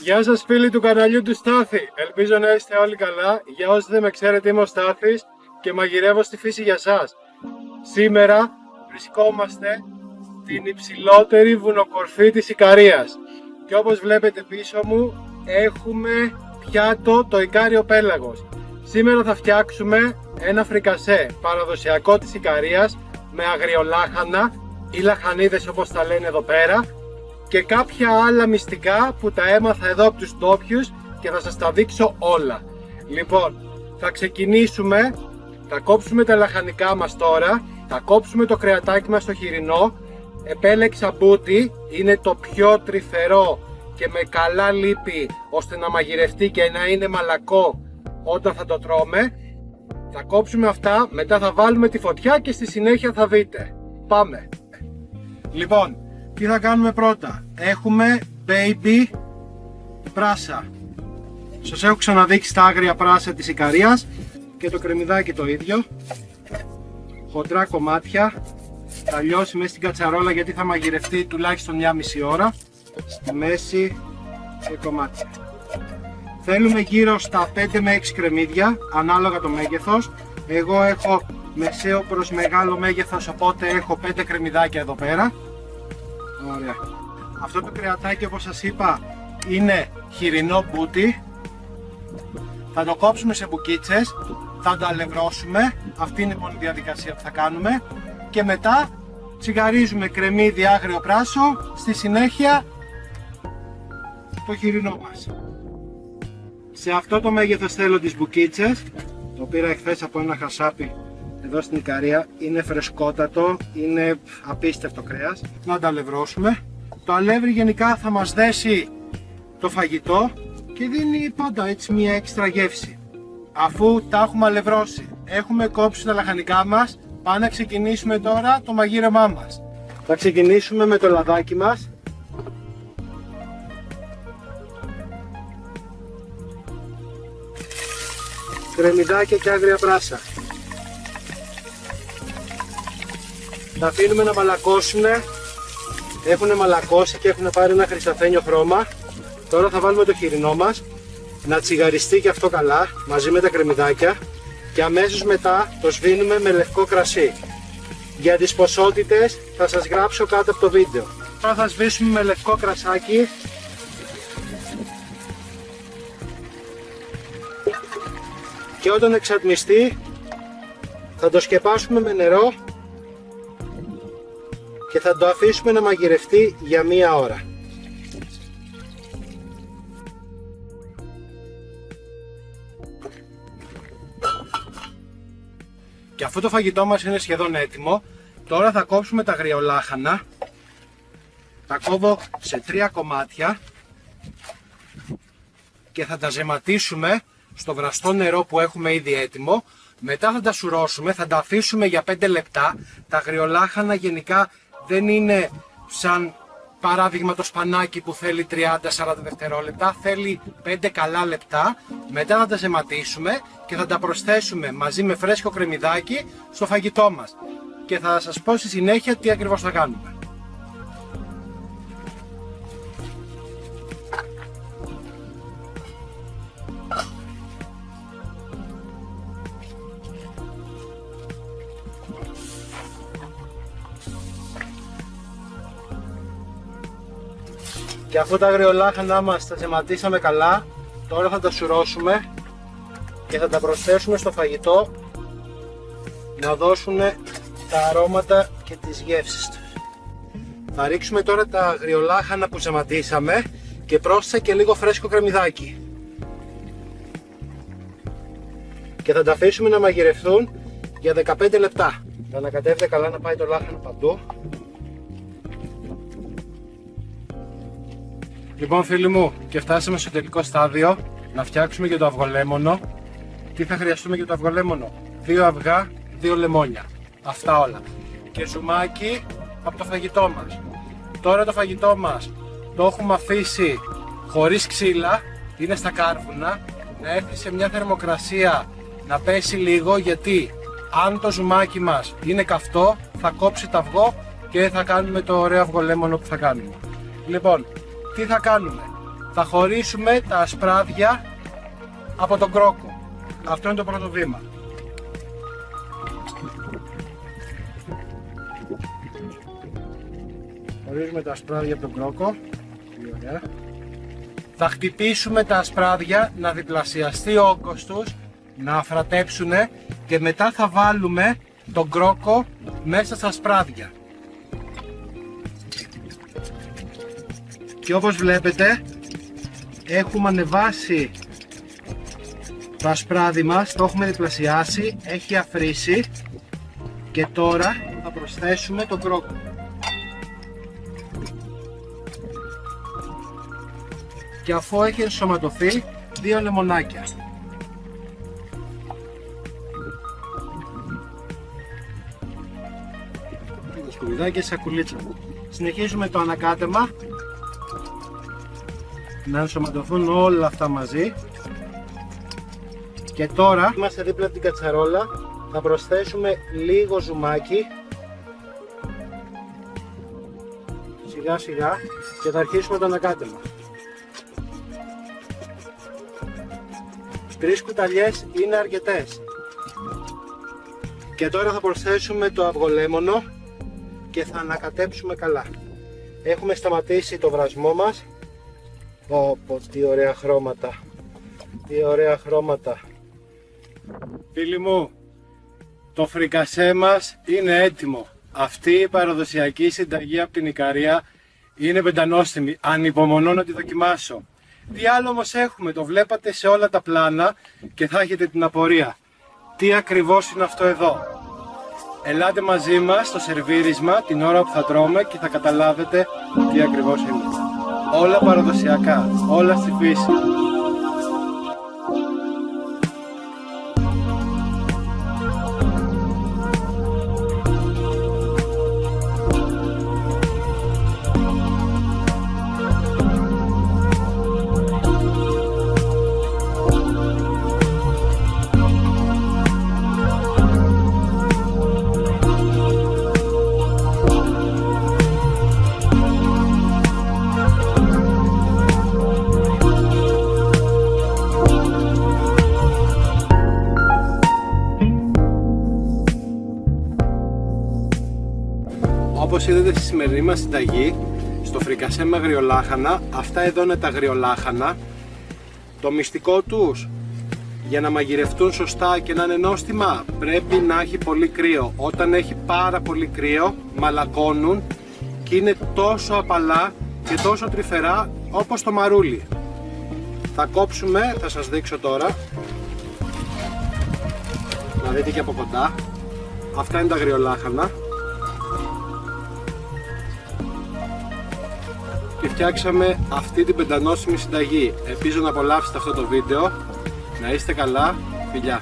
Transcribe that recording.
Γεια σας φίλοι του καναλιού του Στάθη, ελπίζω να είστε όλοι καλά. Για όσοι δεν με ξέρετε, είμαι ο Στάθης και μαγειρεύω στη φύση για σας. Σήμερα βρισκόμαστε στην υψηλότερη βουνοκορφή της Ικαρίας και όπως βλέπετε πίσω μου έχουμε πιάτο το Ικάριο πέλαγος. Σήμερα θα φτιάξουμε ένα φρικασέ παραδοσιακό της Ικαρίας με αγριολάχανα ή λαχανίδες όπως τα λένε εδώ πέρα και κάποια άλλα μυστικά που τα έμαθα εδώ από τους ντόπιους και θα σας τα δείξω όλα. Λοιπόν, θα ξεκινήσουμε, θα κόψουμε τα λαχανικά μας τώρα, θα κόψουμε το κρεατάκι μας στο χοιρινό. Επέλεξα μπούτι, είναι το πιο τρυφερό και με καλά λίπη ώστε να μαγειρευτεί και να είναι μαλακό όταν θα το τρώμε. Θα κόψουμε αυτά, μετά θα βάλουμε τη φωτιά και στη συνέχεια θα δείτε. Πάμε! Λοιπόν, τι θα κάνουμε πρώτα? Έχουμε baby πράσα. Σας έχω ξαναδείξει τα άγρια πράσα της Ικαρίας και το κρεμμυδάκι το ίδιο. Χοντρά κομμάτια. Θα λιώσει μέσα στην κατσαρόλα γιατί θα μαγειρευτεί τουλάχιστον μια μισή ώρα. Στη μέση και κομμάτια. Θέλουμε γύρω στα 5 με 6 κρεμμύδια, ανάλογα το μέγεθος. Εγώ έχω μεσαίο προς μεγάλο μέγεθος, οπότε έχω 5 κρεμμυδάκια εδώ πέρα. Ωραία. Αυτό το κρεατάκι, όπως σας είπα, είναι χοιρινό μπούτι. Θα το κόψουμε σε μπουκίτσες, θα το αλευρώσουμε. Αυτή είναι η διαδικασία που θα κάνουμε. Και μετά τσιγαρίζουμε κρεμμύδι άγριο πράσο, στη συνέχεια το χοιρινό μας. Σε αυτό το μέγεθος θέλω τις μπουκίτσες. Το πήρα εχθές από ένα χασάπι εδώ στην Ικαρία. Είναι φρεσκότατο, είναι απίστευτο κρέας. Να το αλευρώσουμε. Το αλεύρι γενικά θα μας δέσει το φαγητό και δίνει πάντα έτσι μια έξτρα γεύση. Αφού τα έχουμε αλευρώσει, έχουμε κόψει τα λαχανικά μας, πάμε να ξεκινήσουμε τώρα το μαγείρεμά μας. Θα ξεκινήσουμε με το λαδάκι μας. Κρεμμυδάκια και άγρια πράσα. Τα αφήνουμε να μαλακώσουν. Έχουν μαλακώσει και έχουν πάρει ένα χρυσαφένιο χρώμα. Τώρα θα βάλουμε το χοιρινό μας να τσιγαριστεί και αυτό καλά μαζί με τα κρεμμυδάκια και αμέσως μετά το σβήνουμε με λευκό κρασί. Για τις ποσότητες θα σας γράψω κάτω από το βίντεο. Τώρα θα σβήσουμε με λευκό κρασάκι. Και όταν εξατμιστεί θα το σκεπάσουμε με νερό και θα το αφήσουμε να μαγειρευτεί για μία ώρα. Και αφού το φαγητό μας είναι σχεδόν έτοιμο, τώρα θα κόψουμε τα αγριολάχανα. Τα κόβω σε 3 κομμάτια και θα τα ζεματίσουμε στο βραστό νερό που έχουμε ήδη έτοιμο. Μετά θα τα σουρώσουμε, θα τα αφήσουμε για 5 λεπτά. Τα αγριολάχανα γενικά δεν είναι σαν παράδειγμα το σπανάκι που θέλει 30-40 δευτερόλεπτα, θέλει 5 καλά λεπτά. Μετά θα τα ζεματίσουμε και θα τα προσθέσουμε μαζί με φρέσκο κρεμμυδάκι στο φαγητό μας. Και θα σας πω στη συνέχεια τι ακριβώς θα κάνουμε. Και αφού τα αγριολάχανά μας τα ζεματίσαμε καλά, τώρα θα τα σουρώσουμε και θα τα προσθέσουμε στο φαγητό να δώσουν τα αρώματα και τις γεύσεις τους. Θα ρίξουμε τώρα τα αγριολάχανα που ζεματίσαμε και πρόσθεσα και λίγο φρέσκο κρεμμυδάκι. Και θα τα αφήσουμε να μαγειρευτούν για 15 λεπτά. Θα ανακατεύετε καλά να πάει το λάχανο παντού. Λοιπόν φίλοι μου, και φτάσαμε στο τελικό στάδιο να φτιάξουμε και το αυγολέμονο. Τι θα χρειαστούμε για το αυγολέμονο? 2 αυγά, 2 λεμόνια. Αυτά όλα. Και ζουμάκι από το φαγητό μας. Τώρα το φαγητό μας το έχουμε αφήσει χωρίς ξύλα, είναι στα κάρβουνα, να έρθει σε μια θερμοκρασία να πέσει λίγο, γιατί αν το ζουμάκι μας είναι καυτό θα κόψει το αυγό και δεν θα κάνουμε το ωραίο αυγολέμονο που θα κάνουμε. Λοιπόν, τι θα κάνουμε? θα χωρίσουμε τα ασπράδια από τον κρόκο. Αυτό είναι το πρώτο βήμα. Χωρίζουμε τα ασπράδια από τον κρόκο. Ωραία. Θα χτυπήσουμε τα ασπράδια να διπλασιαστεί ο όγκος τους, να αφρατέψουν και μετά θα βάλουμε τον κρόκο μέσα στα ασπράδια. Και όπως βλέπετε έχουμε ανεβάσει το ασπράδι μας, το έχουμε διπλασιάσει, έχει αφρίσει και τώρα θα προσθέσουμε τον κρόκο. Και αφού έχει ενσωματωθεί, 2 λεμονάκια. Το σκουπιδάκι και σακουλίτσα. Συνεχίζουμε το ανακάτεμα, να ενσωματωθούν όλα αυτά μαζί. Και τώρα είμαστε δίπλα από την κατσαρόλα, θα προσθέσουμε λίγο ζουμάκι σιγά σιγά και θα αρχίσουμε το ανακάτεμα. 3 κουταλιές είναι αρκετές. Και τώρα θα προσθέσουμε το αυγολέμονο και θα ανακατέψουμε καλά. Έχουμε σταματήσει το βρασμό μας. Ωπω, τι ωραία χρώματα. Τι ωραία χρώματα. Φίλοι μου, το φρικασέ μας είναι έτοιμο. Αυτή η παραδοσιακή συνταγή από την Ικαρία είναι πεντανόστιμη. Ανυπομονώ να τη δοκιμάσω. Τι άλλο όμως έχουμε, το βλέπατε σε όλα τα πλάνα και θα έχετε την απορία. Τι ακριβώς είναι αυτό εδώ. Ελάτε μαζί μας στο σερβίρισμα την ώρα που θα τρώμε και θα καταλάβετε τι ακριβώς είναι. Όλα παραδοσιακά, όλα στη φύση. Όπως είδατε στη σημερινή μας συνταγή, στο φρικασέ με αγριολάχανα, αυτά εδώ είναι τα αγριολάχανα. Το μυστικό τους, για να μαγειρευτούν σωστά και να είναι νόστιμα, πρέπει να έχει πολύ κρύο. Όταν έχει πάρα πολύ κρύο, μαλακώνουν και είναι τόσο απαλά και τόσο τρυφερά όπως το μαρούλι. Θα κόψουμε, θα σας δείξω τώρα, να δείτε και από κοντά. Αυτά είναι τα αγριολάχανα. Και φτιάξαμε αυτή την πεντανόσιμη συνταγή. Ελπίζω να απολαύσετε αυτό το βίντεο. Να είστε καλά. Φιλιά!